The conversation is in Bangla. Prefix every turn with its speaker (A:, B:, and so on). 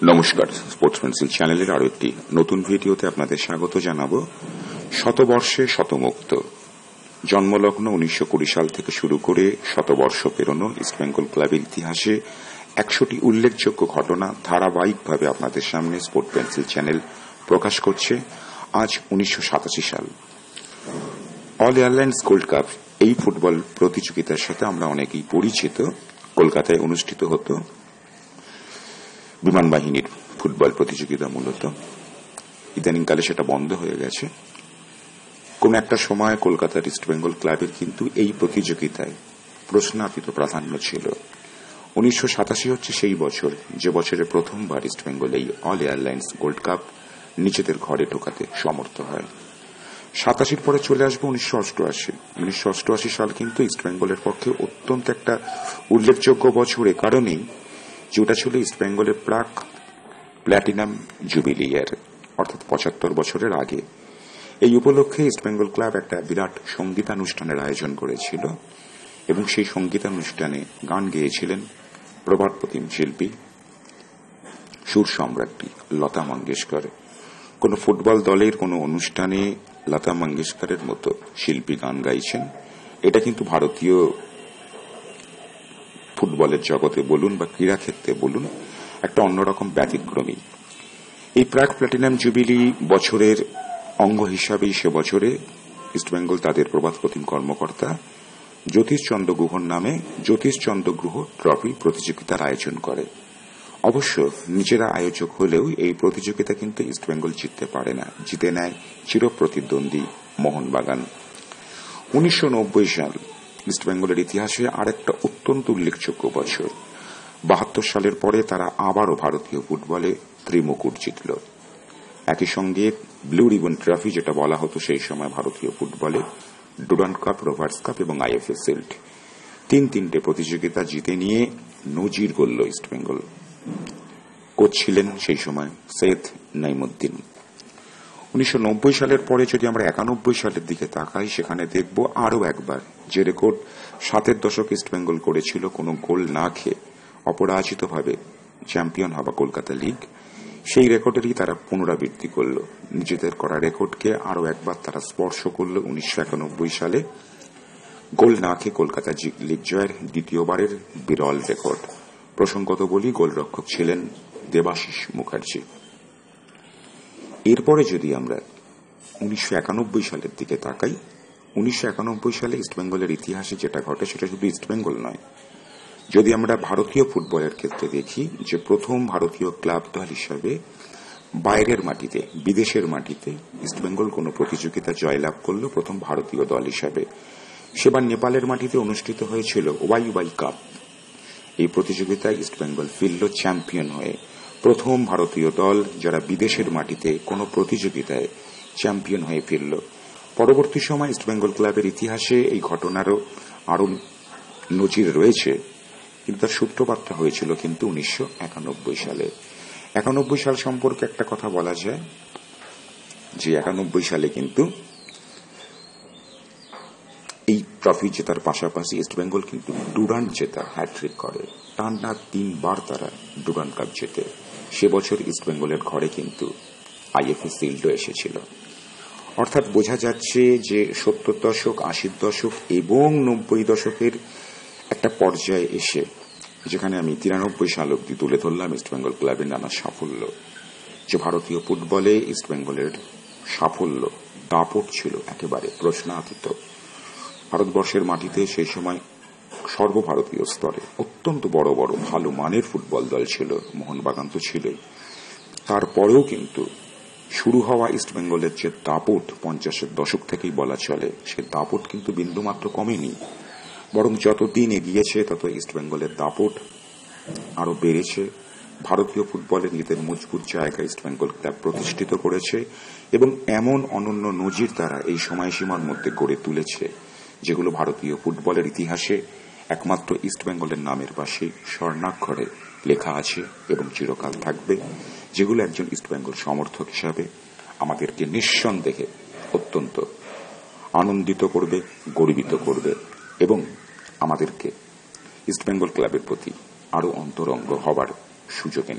A: নমস্কার, স্পোর্টস পেন্সিল চ্যানেলের আরো একটি নতুন ভিডিওতে আপনাদের স্বাগত জানাবো। শতবর্ষে শতমুক্ত জন্মলগ্ন 1920 সাল থেকে শুরু করে শতবর্ষ পেরোনো ইস্টবেঙ্গল ক্লাবের ইতিহাসে 100টি উল্লেখযোগ্য ঘটনা ধারাবাহিকভাবে আপনাদের সামনে স্পোর্ট পেন্সিল চ্যানেল প্রকাশ করছে। আজ 1987 সাল। অল এয়ারলাইন্স গোল্ড কাপ এই ফুটবল প্রতিযোগিতার সাথে আমরা অনেকেই পরিচিত। কলকাতায় অনুষ্ঠিত হতো বিমান বাহিনীর ফুটবল প্রতিযোগিতা। মূলত ইদানিংকালে সেটা বন্ধ হয়ে গেছে। কোন একটা সময় কলকাতার ইস্টবেঙ্গল ক্লাবের কিন্তু এই প্রতিযোগিতায় প্রশ্নাতীত প্রাধান্য ছিল। 1987 হচ্ছে সেই বছর যে বছরে প্রথমবার ইস্টবেঙ্গল এই অল এয়ারলাইন্স গোল্ড কাপ নিজেদের ঘরে ঢোকাতে সমর্থ হয়। 87 পরে চলে আসবে 1988। 1988 সাল কিন্তু ইস্টবেঙ্গলের পক্ষে অত্যন্ত একটা উল্লেখযোগ্য বছর, এ কারণেই যে ওটা ছিল ইস্টবেঙ্গলের প্রাক প্ল্যাটিনাম জুবিলি ইয়ার, অর্থাৎ 75 বছরের আগে। এই উপলক্ষে ইস্টবেঙ্গল ক্লাব একটা বিরাট সঙ্গীতানুষ্ঠানের আয়োজন করেছিল এবং সেই সঙ্গীতানুষ্ঠানে গান গেয়েছিলেন প্রবাদ প্রতিম শিল্পী সুর সম্রাজ্ঞী লতা মঙ্গেশকর। কোন ফুটবল দলের কোন অনুষ্ঠানে লতা মঙ্গেশকরের মতো শিল্পী গান গাইছেন, এটা কিন্তু ভারতীয় ফুটবলের জগতে বলুন বা ক্রীড়াক্ষেত্রে বলুন একটা অন্যরকম ব্যতিক্রমী। এই প্রাক প্ল্যাটিনাম জুবিলি বছরের অঙ্গ হিসাবেই সে বছরে ইস্টবেঙ্গল তাদের প্রবাদ প্রতিম কর্মকর্তা জ্যোতিষ চন্দ্র গুহর নামে জ্যোতিষ চন্দ্র গুহ ট্রফি প্রতিযোগিতার আয়োজন করে। অবশ্য নিজেরা আয়োজক হলেও এই প্রতিযোগিতা কিন্তু ইস্টবেঙ্গল জিততে পারে না, জিতে নেয় চিরপ্রতিদ্বন্দ্বী মোহনবাগান। 1990 সাল ইস্টবেঙ্গলের ইতিহাসে আরেকটা অত্যন্ত উল্লেখযোগ্য বছর। 72 সালের পরে তারা আবারও ভারতীয় ফুটবলে ত্রিমুকুট জিতল। একই সঙ্গে ব্লু রিবন ট্রফি, যেটা বলা হতো সেই সময় ভারতীয় ফুটবলে, ডুরান্ড কাপ, রোভার্স কাপ এবং আইএফএ শিল্ড, তিনটে প্রতিযোগিতা জিতে নিয়ে নজির গড়ল ইস্টবেঙ্গল। কোচ ছিলেন সেই সময় সৈয়দ নাইমুদ্দিন। 1990 সালের পরে যদি আমরা 91 সালের দিকে তাকাই, সেখানে দেখব আরো একবার যে রেকর্ড 7-এর দশক ইস্টবেঙ্গল করেছিল কোনো গোল না খেয়ে অপরাজিতভাবে চ্যাম্পিয়ন হওয়া কলকাতা লিগ, সেই রেকর্ডেরই তারা পুনরাবৃত্তি করল। নিজেদের করা রেকর্ডকে আরো একবার তারা স্পর্শ করল 1991 সালে গোল না খেয়ে কলকাতা লিগ জয়ের দ্বিতীয়বারের বিরল রেকর্ড। প্রসঙ্গত বলি, গোলরক্ষক ছিলেন দেবাশিস মুখার্জি। এরপরে যদি আমরা 1991 সালের দিকে তাকাই, 1991 সালে ইস্টবেঙ্গলের ইতিহাসে যেটা ঘটে সেটা শুধু ইস্টবেঙ্গল নয়। যদি আমরা ভারতীয় ফুটবলের ক্ষেত্রে দেখি, যে প্রথম ভারতীয় ক্লাব দল হিসাবে বাইরের মাটিতে, বিদেশের মাটিতে ইস্টবেঙ্গল কোন প্রতিযোগিতা জয়লাভ করল প্রথম ভারতীয় দল হিসাবে, সেবার নেপালের মাটিতে অনুষ্ঠিত হয়েছিল ওয়াই কাপ। এই প্রতিযোগিতায় ইস্টবেঙ্গল ফিরল চ্যাম্পিয়ন হয়ে, প্রথম ভারতীয় দল যারা বিদেশের মাটিতে কোন প্রতিযোগিতায় চ্যাম্পিয়ন হয়ে ফিরল। পরবর্তী সময় ইস্টবেঙ্গল ক্লাবের ইতিহাসে এই ঘটনারও আরো নজির রয়েছে, কিন্তু তার সূত্রপাতটা হয়েছিল কিন্তু 1991 সালে। 91 সাল সম্পর্কে একটা কথা বলা যায় যে 91 সালে কিন্তু এই ট্রফি জেতার পাশাপাশি ইস্টবেঙ্গল কিন্তু ডুরান্ড জেতার হ্যাট্রিক করে। টানা 3 বার তারা ডুরান্ড কাপ জেতে। সে বছর ইস্টবেঙ্গলের ঘরে কিন্তু আইএফএ শিল্ডও এসেছিল। অর্থাৎ বোঝা যাচ্ছে যে 70 দশক, 80 দশক এবং 90 দশকের একটা পর্যায়ে এসে, যেখানে আমি 93 সাল অব্দি তুলে ধরলাম ইস্টবেঙ্গল ক্লাবের নানা সাফল্য, যে ভারতীয় ফুটবলে ইস্টবেঙ্গলের সাফল্য দাপট ছিল একেবারে প্রশ্নাতীত। ভারতবর্ষের মাটিতে সেই সময় সর্বভারতীয় স্তরে অত্যন্ত বড় বড় ভালো মানের ফুটবল দল ছিল, মোহনবাগান তো ছিলই। তারপরেও কিন্তু শুরু হওয়া ইস্টবেঙ্গলের যে দাপট 50-এর দশক থেকেই বলা চলে, সে দাপট কিন্তু বিন্দুমাত্র কমেনি, বরং যতদিন এগিয়েছে তত ইস্টবেঙ্গলের দাপট আরো বেড়েছে। ভারতীয় ফুটবলের নিজেদের মজবুত জায়গা ইস্টবেঙ্গল ক্লাব প্রতিষ্ঠিত করেছে এবং এমন অনন্য নজির তারা এই সময়সীমার মধ্যে গড়ে তুলেছে, যেগুলো ভারতীয় ফুটবলের ইতিহাসে একমাত্র ইস্টবেঙ্গলের নামের পাশে স্বর্ণাক্ষরে লেখা আছে এবং চিরকাল থাকবে, যেগুলো একজন ইস্টবেঙ্গল সমর্থক হিসাবে আমাদেরকে নিঃসন্দেহে অত্যন্ত আনন্দিত করবে, গর্বিত করবে এবং আমাদেরকে ইস্টবেঙ্গল ক্লাবের প্রতি আরো অন্তরঙ্গ হবার সুযোগ এনে